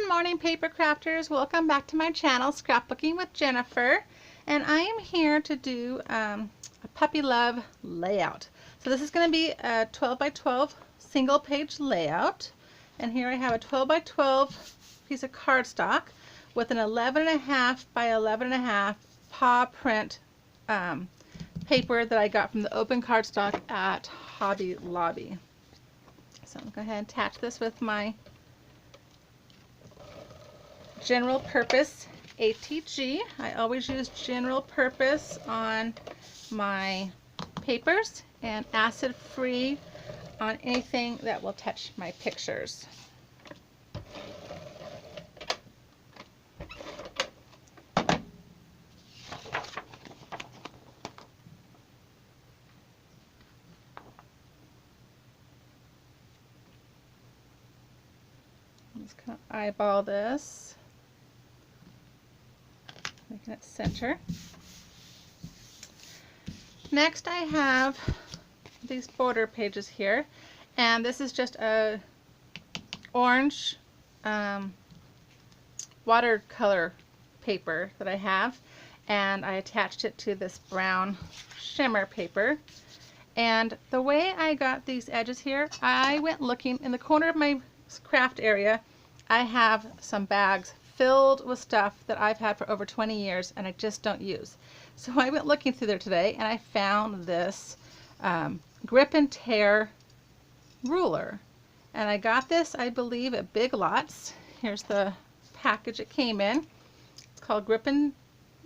Good morning, paper crafters. Welcome back to my channel, Scrapbooking with Jennifer. And I am here to do a puppy love layout. So this is going to be a 12 by 12 single page layout. And here I have a 12 by 12 piece of cardstock with an 11.5 by 11.5 paw print paper that I got from the open cardstock at Hobby Lobby. So I'm going to go ahead and attach this with my general purpose ATG. I always use general purpose on my papers and acid free on anything that will touch my pictures. I'm just going to eyeball this, making it center. Next I have these border pages here, and this is just a orange watercolor paper that I have, and I attached it to this brown shimmer paper. And the way I got these edges here, I went looking in the corner of my craft area. I have some bags filled with stuff that I've had for over 20 years and I just don't use. So I went looking through there today and I found this grip and tear ruler. And I got this, I believe, at Big Lots. Here's the package it came in. It's called Grip and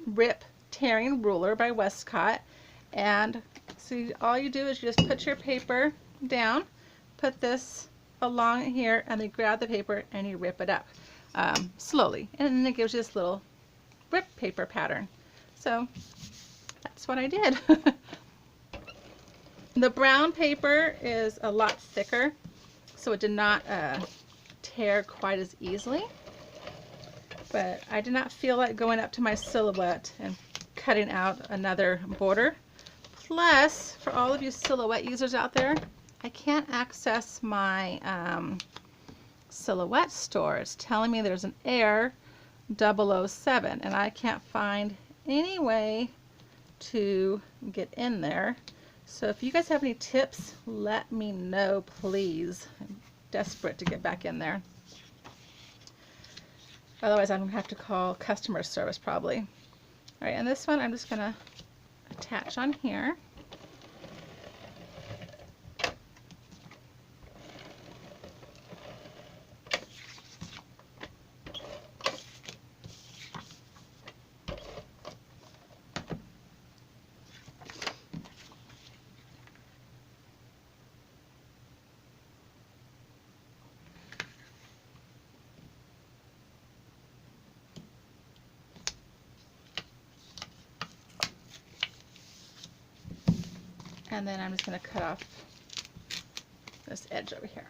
Rip Tearing Ruler by Westcott. And so all you do is you just put your paper down, put this along here, and then grab the paper and you rip it up slowly, and then it gives you this little rip paper pattern. So that's what I did. The brown paper is a lot thicker, so it did not tear quite as easily, but I did not feel like going up to my silhouette and cutting out another border. Plus, for all of you silhouette users out there, I can't access my silhouette store. It's telling me there's an error 007 and I can't find any way to get in there. So if you guys have any tips, let me know, please. I'm desperate to get back in there. Otherwise I'm going to have to call customer service probably. Alright, and this one I'm just going to attach on here. And then I'm just going to cut off this edge over here.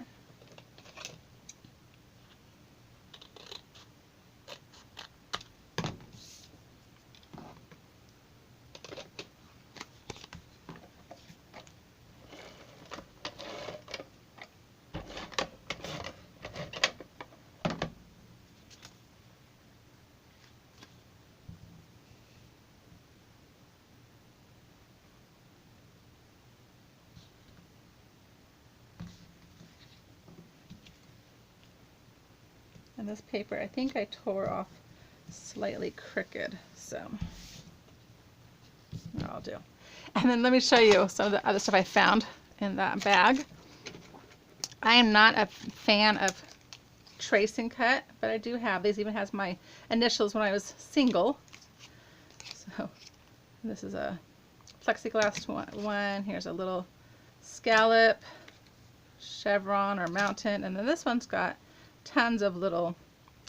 And this paper, I think I tore off slightly crooked, so I'll do. And then let me show you some of the other stuff I found in that bag. I am not a fan of trace and cut, but I do have these. Even has my initials when I was single. So this is a plexiglass one. Here's a little scallop, chevron or mountain, and then this one's got tons of little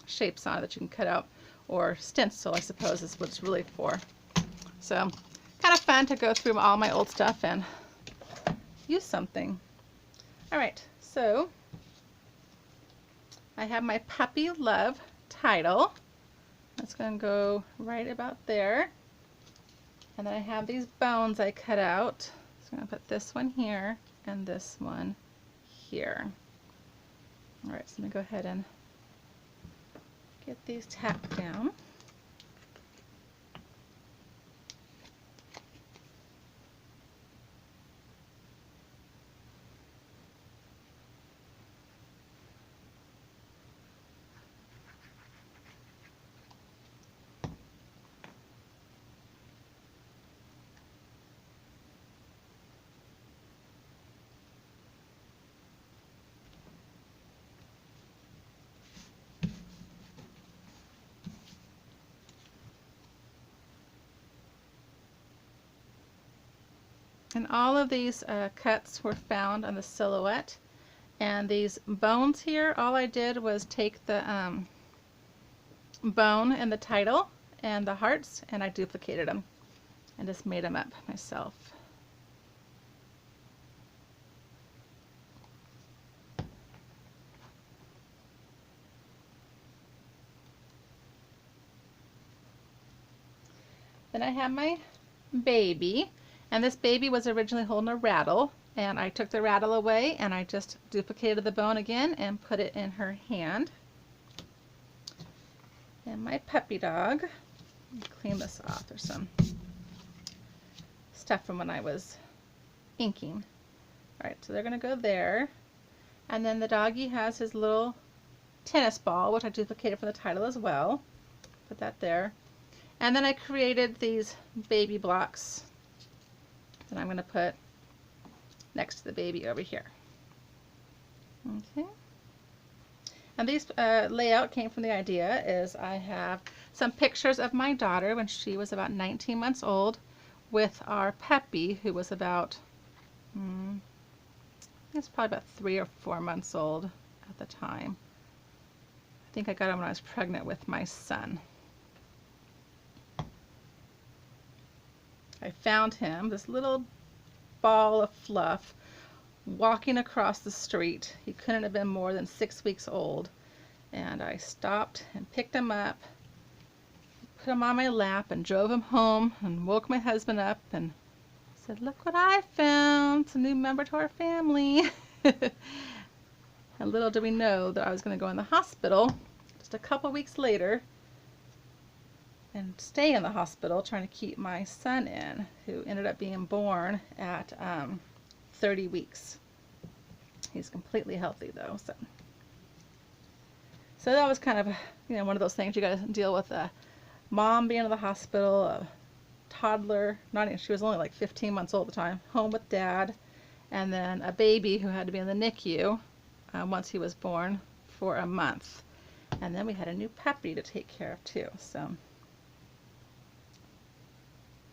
shapes on it that you can cut out, or stencil I suppose is what it's really for. So kind of fun to go through all my old stuff and use something. Alright, so I have my puppy love title. That's going to go right about there. And then I have these bones I cut out. So I'm going to put this one here and this one here. Alright, so let me go ahead and get these tacked down. And all of these cuts were found on the silhouette. And these bones here, all I did was take the bone in the title and the hearts, and I duplicated them and just made them up myself. Then I have my baby, and this baby was originally holding a rattle, and I took the rattle away and I just duplicated the bone again and put it in her hand. And my puppy dog, let me clean this off. There's some stuff from when I was inking. Alright, so they're going to go there. And then the doggy has his little tennis ball, which I duplicated from the title as well. Put that there. And then I created these baby blocks that I'm going to put next to the baby over here. Okay. And these layout came from the idea is I have some pictures of my daughter when she was about 19 months old with our puppy who was about, it's probably about 3 or 4 months old at the time. I think I got him when I was pregnant with my son. I found him, this little ball of fluff, walking across the street. He couldn't have been more than 6 weeks old. And I stopped and picked him up, put him on my lap and drove him home and woke my husband up and said, "Look what I found, it's a new member to our family." And little did we know that I was going to go in the hospital just a couple weeks later and stay in the hospital trying to keep my son in, who ended up being born at 30 weeks. He's completely healthy though. So that was kind of, one of those things you got to deal with. A mom being in the hospital, a toddler, she was only like 15 months old at the time, home with dad, and then a baby who had to be in the NICU once he was born for a month. And then we had a new puppy to take care of too. So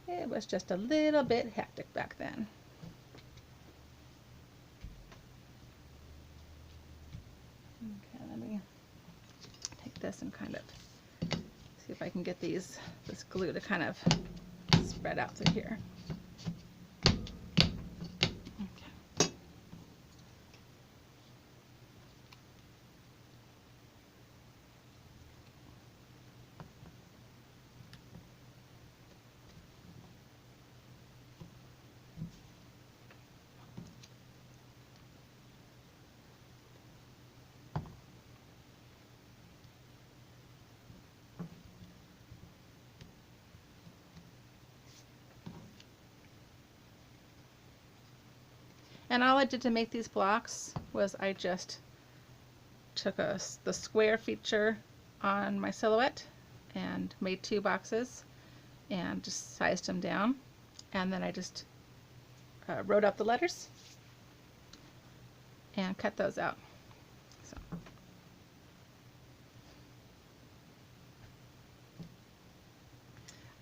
it was just a little bit hectic back then. Okay, let me take this and kind of see if I can get this glue to kind of spread out through here. Okay. And all I did to make these blocks was I just took the square feature on my silhouette and made 2 boxes and just sized them down, and then I just wrote out the letters and cut those out. So.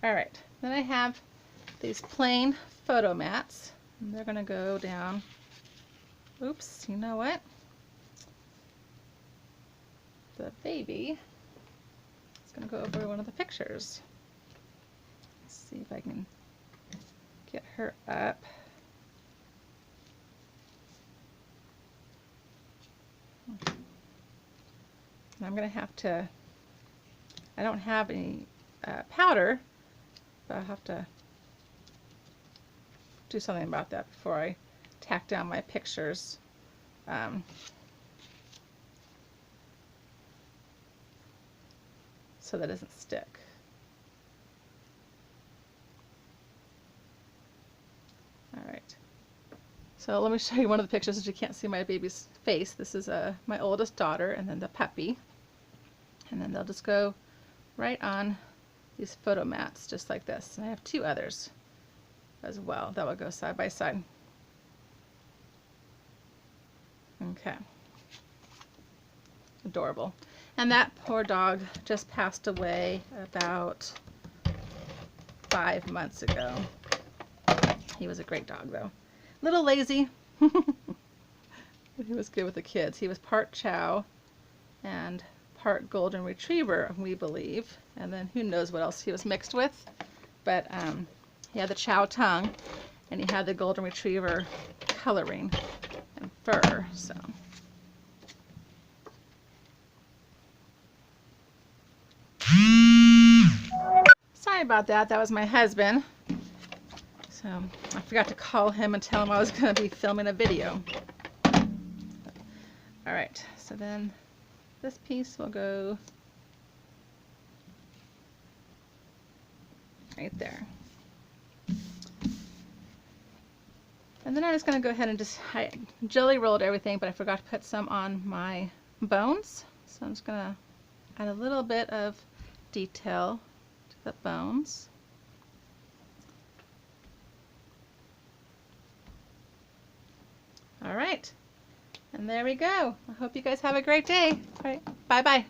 Alright, then I have these plain photo mats, and they're going to go down. Oops, you know what? The baby is going to go over one of the pictures. Let's see if I can get her up. And I'm going to have to, I don't have any powder, but I'll have to do something about that before I tack down my pictures. so that it doesn't stick. All right. So let me show you one of the pictures that you can't see my baby's face. This is my oldest daughter and then the puppy. And then they'll just go right on these photo mats just like this. And I have 2 others as well that will go side by side. Okay. Adorable. And that poor dog just passed away about 5 months ago. He was a great dog though. Little lazy, but he was good with the kids. He was part Chow and part Golden Retriever, we believe. And then who knows what else he was mixed with. But he had the Chow tongue and he had the Golden Retriever coloring and fur. So. Sorry about that. That was my husband. So I forgot to call him and tell him I was going to be filming a video. All right, so then this piece will go right there. And then I'm just going to go ahead and I jelly rolled everything, but I forgot to put some on my bones. So I'm just going to add a little bit of detail to the bones. All right, and there we go. I hope you guys have a great day. All right, bye-bye.